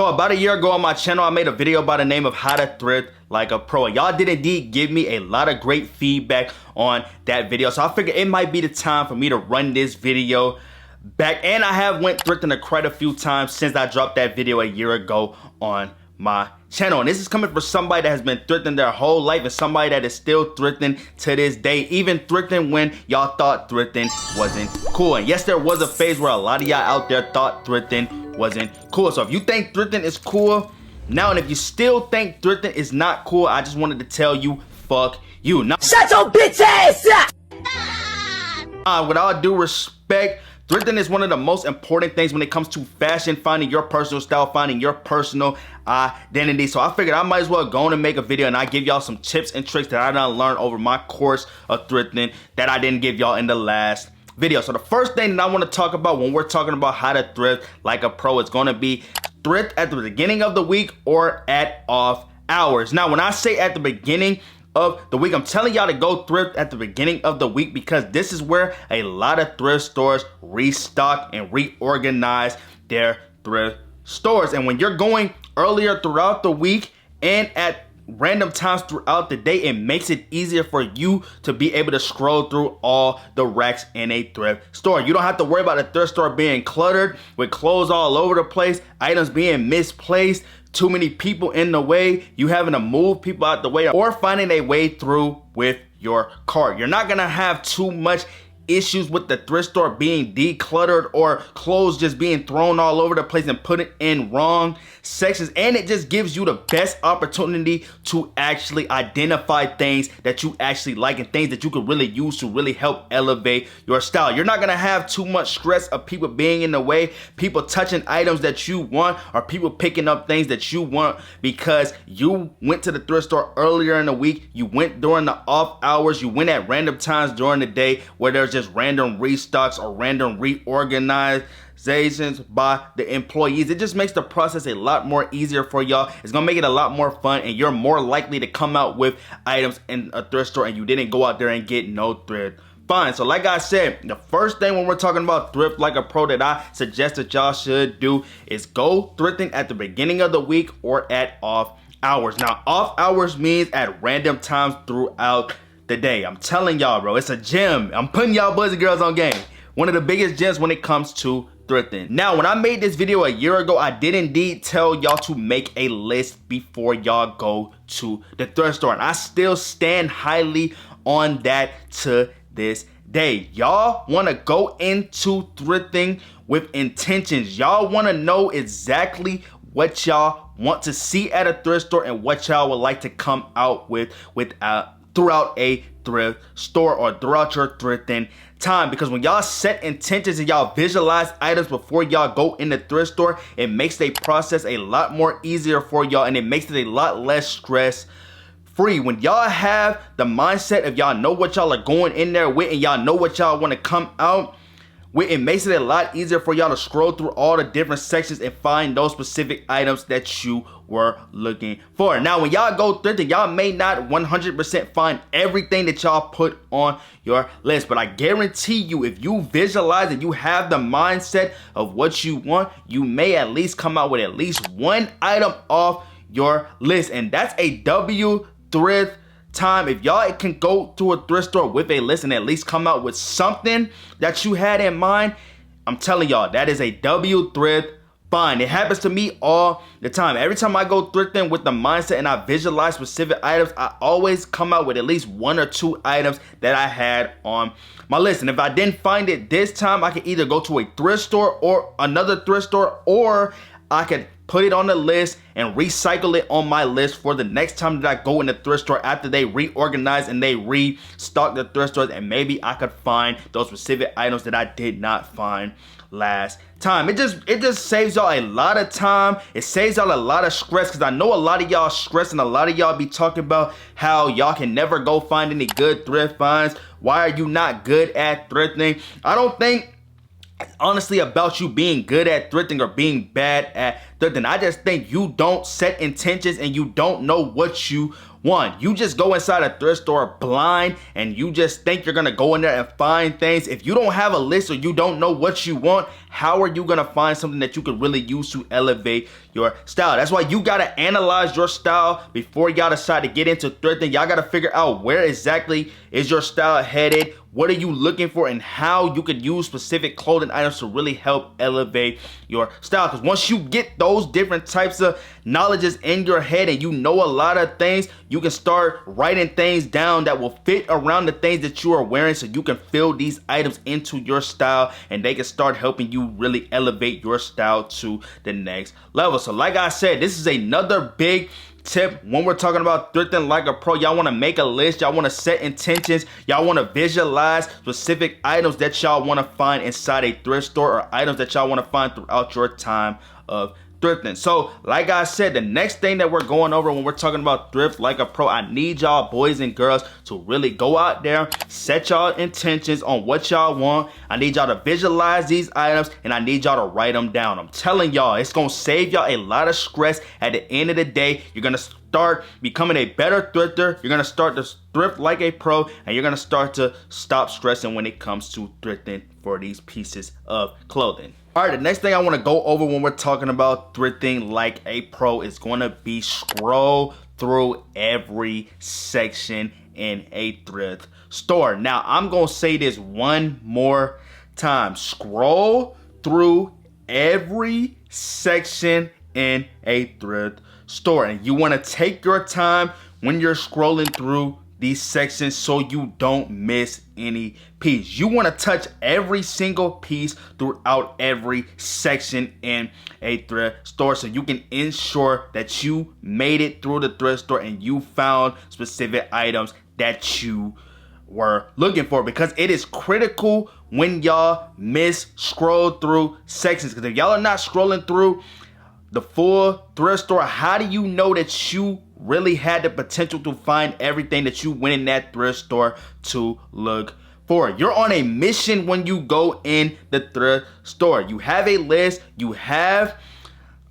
So about a year ago on my channel, I made a video by the name of how to thrift like a pro. Y'all did indeed give me a lot of great feedback on that video. So I figured it might be the time for me to run this video back. And I have went thrifting quite a few times since I dropped that video a year ago on my channel. And this is coming from somebody that has been thrifting their whole life and somebody that is still thrifting to this day, even thrifting when y'all thought thrifting wasn't cool. And yes, there was a phase where a lot of y'all out there thought thrifting wasn't cool. So if you think thrifting is cool now, and if you still think thrifting is not cool, I just wanted to tell you, fuck you. Now, shut your bitch ass up! With all due respect, thrifting is one of the most important things when it comes to fashion, finding your personal style, finding your personal identity. So I figured I might as well go on and make a video and I give y'all some tips and tricks that I done learned over my course of thrifting that I didn't give y'all in the last video. So the first thing that I want to talk about when we're talking about how to thrift like a pro is going to be thrift at the beginning of the week or at off hours. Now, when I say at the beginning of the week, I'm telling y'all to go thrift at the beginning of the week because this is where a lot of thrift stores restock and reorganize their thrift stores. And when you're going earlier throughout the week and at random times throughout the day, it makes it easier for you to be able to scroll through all the racks in a thrift store. You don't have to worry about a thrift store being cluttered with clothes all over the place, items being misplaced, too many people in the way, you having to move people out the way, or finding a way through with your cart. You're not gonna have too much issues with the thrift store being decluttered or clothes just being thrown all over the place and put it in wrong sections. And it just gives you the best opportunity to actually identify things that you actually like and things that you could really use to really help elevate your style. You're not gonna have too much stress of people being in the way, people touching items that you want, or people picking up things that you want because you went to the thrift store earlier in the week, you went during the off hours, you went at random times during the day where there's just random restocks or random reorganizations by the employees. It just makes the process a lot more easier for y'all. It's gonna make it a lot more fun, and you're more likely to come out with items in a thrift store and you didn't go out there and get no thrift. Fine. So like I said, the first thing when we're talking about thrift like a pro that I suggest that y'all should do is go thrifting at the beginning of the week or at off hours. Now, off hours means at random times throughout the day. I'm telling y'all, bro, it's a gem. I'm putting y'all boys and girls on game. One of the biggest gems when it comes to thrifting. Now, when I made this video a year ago, I did indeed tell y'all to make a list before y'all go to the thrift store. And I still stand highly on that to this day. Y'all want to go into thrifting with intentions. Y'all want to know exactly what y'all want to see at a thrift store and what y'all would like to come out with throughout a thrift store or throughout your thrifting time. Because when y'all set intentions and y'all visualize items before y'all go in the thrift store, it makes the process a lot more easier for y'all and it makes it a lot less stress free. When y'all have the mindset of y'all know what y'all are going in there with and y'all know what y'all want to come out with, it makes it a lot easier for y'all to scroll through all the different sections and find those specific items that you were looking for. Now, when y'all go thrifting, y'all may not 100% find everything that y'all put on your list, but I guarantee you, if you visualize and you have the mindset of what you want, you may at least come out with at least one item off your list, and that's a W thrift time. If y'all can go to a thrift store with a list and at least come out with something that you had in mind, I'm telling y'all, that is a W thrift fine. It happens to me all the time. Every time I go thrifting with the mindset and I visualize specific items, I always come out with at least one or two items that I had on my list. And if I didn't find it this time, I could either go to a thrift store or another thrift store, or I could put it on the list and recycle it on my list for the next time that I go in the thrift store after they reorganize and they restock the thrift stores, and maybe I could find those specific items that I did not find last time. It just saves y'all a lot of time. It saves y'all a lot of stress, because I know a lot of y'all stress and a lot of y'all be talking about how y'all can never go find any good thrift finds. Why are you not good at thrifting? I don't think honestly about you being good at thrifting or being bad at thrifting. I just think you don't set intentions and you don't know what you want. You just go inside a thrift store blind and you just think you're gonna go in there and find things. If you don't have a list or you don't know what you want, how are you gonna find something that you could really use to elevate your style? That's why you gotta analyze your style before y'all decide to get into thrifting. Y'all gotta figure out where exactly is your style headed, what are you looking for, and how you could use specific clothing items to really help elevate your style. Because once you get those different types of knowledges in your head and you know a lot of things, you can start writing things down that will fit around the things that you are wearing, so you can fill these items into your style and they can start helping you really elevate your style to the next level. So like I said, this is another big tip when we're talking about thrifting like a pro. Y'all want to make a list, y'all want to set intentions, y'all want to visualize specific items that y'all want to find inside a thrift store or items that y'all want to find throughout your time of thrifting. So like I said, the next thing that we're going over when we're talking about thrift like a pro, I need y'all boys and girls to really go out there, set y'all intentions on what y'all want. I need y'all to visualize these items and I need y'all to write them down. I'm telling y'all, it's gonna save y'all a lot of stress. At the end of the day, you're gonna start becoming a better thrifter. You're gonna start to thrift like a pro, and you're gonna start to stop stressing when it comes to thrifting for these pieces of clothing. All right, the next thing I want to go over when we're talking about thrifting like a pro is going to be scroll through every section in a thrift store. Now, I'm going to say this one more time. Scroll through every section in a thrift store. And you want to take your time when you're scrolling through these sections so you don't miss any piece. You want to touch every single piece throughout every section in a thrift store so you can ensure that you made it through the thrift store and you found specific items that you were looking for, because it is critical when y'all scroll through sections. Because if y'all are not scrolling through the full thrift store, how do you know that you really had the potential to find everything that you went in that thrift store to look for? You're on a mission when you go in the thrift store. You have a list, you have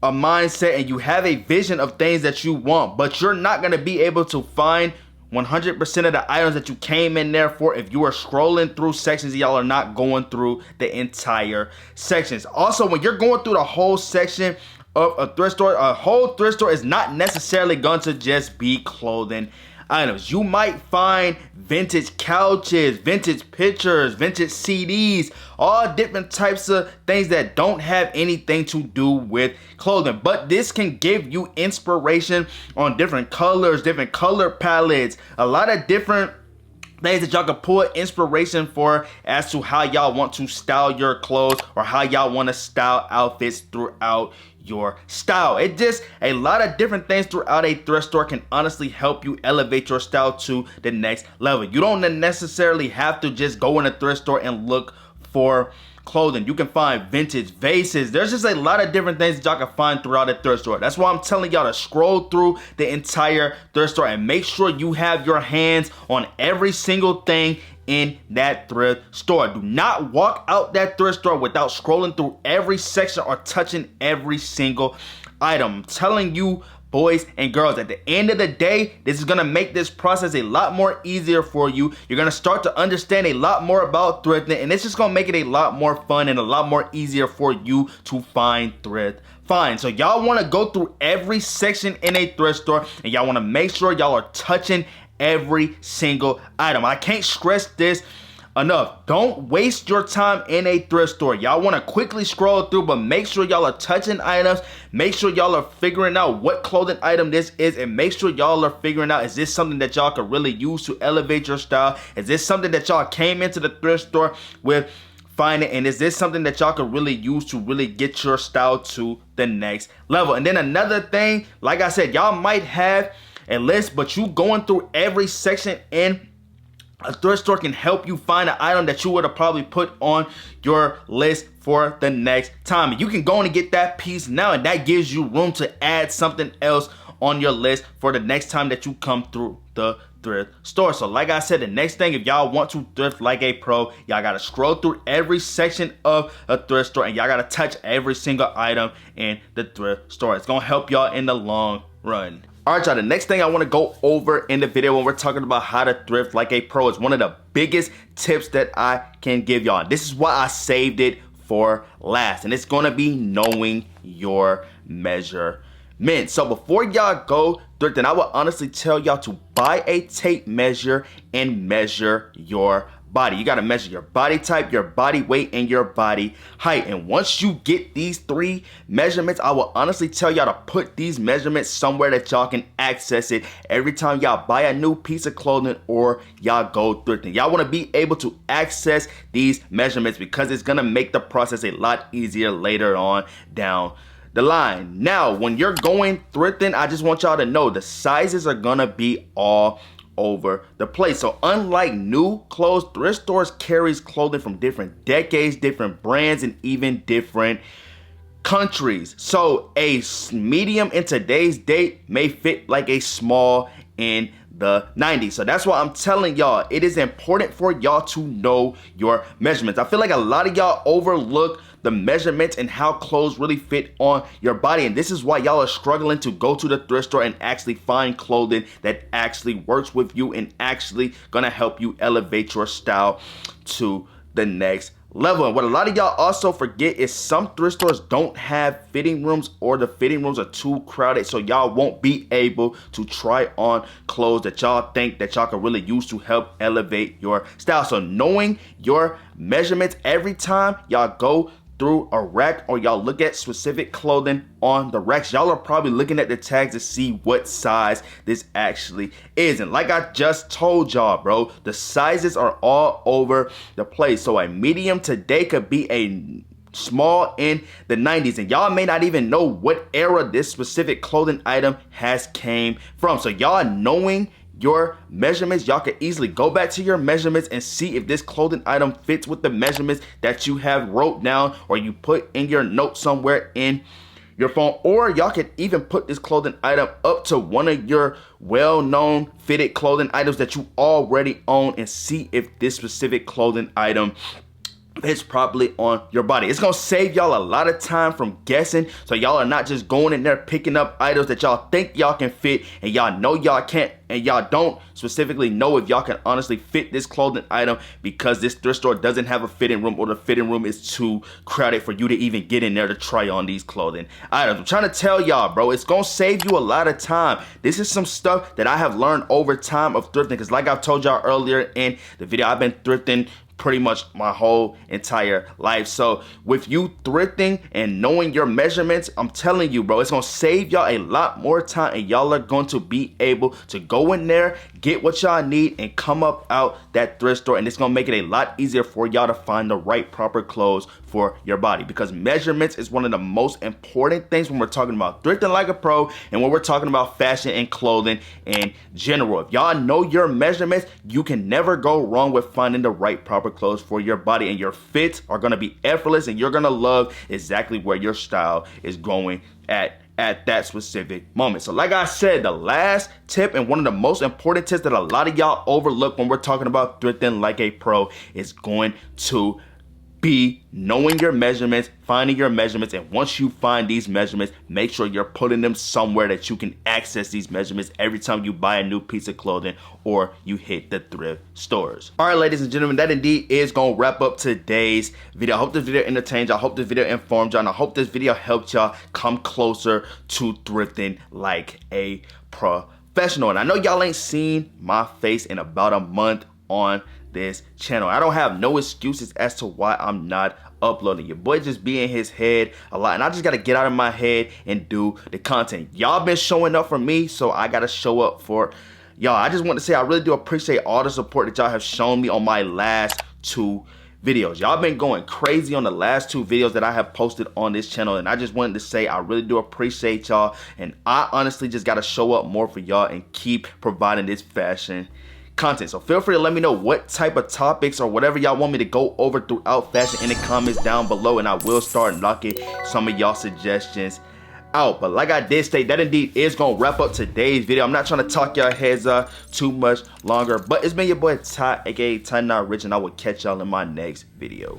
a mindset, and you have a vision of things that you want, but you're not going to be able to find 100% of the items that you came in there for if you are scrolling through sections. Y'all are not going through the entire sections. Also, when you're going through the whole section of a thrift store, a whole thrift store is not necessarily going to just be clothing items. You might find vintage couches, vintage pictures, vintage CDs, all different types of things that don't have anything to do with clothing. But this can give you inspiration on different colors, different color palettes, a lot of different things that y'all can pull inspiration for as to how y'all want to style your clothes or how y'all want to style outfits throughout your style. It just a lot of different things throughout a thrift store can honestly help you elevate your style to the next level. You don't necessarily have to just go in a thrift store and look for clothing. You can find vintage vases. There's just a lot of different things that y'all can find throughout a thrift store. That's why I'm telling y'all to scroll through the entire thrift store and make sure you have your hands on every single thing in that thrift store. Do not walk out that thrift store without scrolling through every section or touching every single item. I'm telling you, boys and girls, at the end of the day, this is gonna make this process a lot more easier for you. You're gonna start to understand a lot more about thrifting, and it's just gonna make it a lot more fun and a lot more easier for you to find thrift finds. So y'all wanna go through every section in a thrift store, and y'all wanna make sure y'all are touching every single item. I can't stress this enough. Don't waste your time in a thrift store. Y'all want to quickly scroll through, but make sure y'all are touching items. Make sure y'all are figuring out what clothing item this is, and make sure y'all are figuring out, is this something that y'all could really use to elevate your style? Is this something that y'all came into the thrift store with finding, and is this something that y'all could really use to really get your style to the next level? And then another thing, like I said, y'all might have a list, but you going through every section in a thrift store can help you find an item that you would have probably put on your list for the next time. You can go and get that piece now, and that gives you room to add something else on your list for the next time that you come through the thrift store. So like I said, the next thing, if y'all want to thrift like a pro, y'all gotta scroll through every section of a thrift store and y'all gotta touch every single item in the thrift store. It's gonna help y'all in the long run. Alright y'all, the next thing I want to go over in the video when we're talking about how to thrift like a pro is one of the biggest tips that I can give y'all. This is why I saved it for last, and it's gonna be knowing your measurements. So before y'all go thrifting, I would honestly tell y'all to buy a tape measure and measure your body. You gotta measure your body type, your body weight, and your body height. And once you get these 3 measurements, I will honestly tell y'all to put these measurements somewhere that y'all can access it every time y'all buy a new piece of clothing or y'all go thrifting. Y'all wanna be able to access these measurements because it's gonna make the process a lot easier later on down the line. Now, when you're going thrifting, I just want y'all to know the sizes are gonna be all over the place. So unlike new clothes, thrift stores carries clothing from different decades, different brands, and even different countries. So a medium in today's date may fit like a small in the 90s. So that's why I'm telling y'all, it is important for y'all to know your measurements. I feel like a lot of y'all overlook the measurements and how clothes really fit on your body, and this is why y'all are struggling to go to the thrift store and actually find clothing that actually works with you and actually gonna help you elevate your style to the next level. And what a lot of y'all also forget is some thrift stores don't have fitting rooms, or the fitting rooms are too crowded, so y'all won't be able to try on clothes that y'all think that y'all can really use to help elevate your style. So knowing your measurements every time y'all go through a rack or y'all look at specific clothing on the racks, y'all are probably looking at the tags to see what size this actually is. And like I just told y'all, bro, the sizes are all over the place. So a medium today could be a small in the 90s, and y'all may not even know what era this specific clothing item has came from. So y'all knowing your measurements, y'all can easily go back to your measurements and see if this clothing item fits with the measurements that you have wrote down or you put in your notes somewhere in your phone. Or y'all can even put this clothing item up to one of your well-known fitted clothing items that you already own and see if this specific clothing item fits properly on your body. It's gonna save y'all a lot of time from guessing, so y'all are not just going in there picking up items that y'all think y'all can fit and y'all know y'all can't, and y'all don't specifically know if y'all can honestly fit this clothing item because this thrift store doesn't have a fitting room or the fitting room is too crowded for you to even get in there to try on these clothing items. I'm trying to tell y'all, bro, it's gonna save you a lot of time. This is some stuff that I have learned over time of thrifting, because like I've told y'all earlier in the video, I've been thrifting pretty much my whole entire life. So with you thrifting and knowing your measurements, I'm telling you, bro, it's gonna save y'all a lot more time, and y'all are going to be able to go in there, get what y'all need, and come up out that thrift store, and it's gonna make it a lot easier for y'all to find the right proper clothes for your body, because measurements is one of the most important things when we're talking about thrifting like a pro and when we're talking about fashion and clothing in general. If y'all know your measurements, you can never go wrong with finding the right proper clothes for your body, and your fits are going to be effortless, and you're going to love exactly where your style is going at that specific moment. So like I said, the last tip and one of the most important tips that a lot of y'all overlook when we're talking about thrifting like a pro is going to be knowing your measurements, finding your measurements, and once you find these measurements, make sure you're putting them somewhere that you can access these measurements every time you buy a new piece of clothing or you hit the thrift stores. All right, ladies and gentlemen, that indeed is gonna wrap up today's video. I hope this video entertained y'all. I hope this video informed y'all, and I hope this video helped y'all come closer to thrifting like a professional. And I know y'all ain't seen my face in about a month on this channel. I don't have no excuses as to why I'm not uploading. Your boy just be in his head a lot, and I just gotta get out of my head and do the content. Y'all been showing up for me, so I gotta show up for y'all. I just want to say I really do appreciate all the support that y'all have shown me on my last 2 videos. Y'all been going crazy on the last 2 videos that I have posted on this channel, and I just wanted to say I really do appreciate y'all, and I honestly just gotta show up more for y'all and keep providing this fashion content. So feel free to let me know what type of topics or whatever y'all want me to go over throughout fashion in the comments down below, and I will start knocking some of y'all suggestions out. But like I did state, that indeed is gonna wrap up today's video. I'm not trying to talk y'all heads up too much longer, but it's been your boy Ty, aka Ty Not Rich, and I will catch y'all in my next video.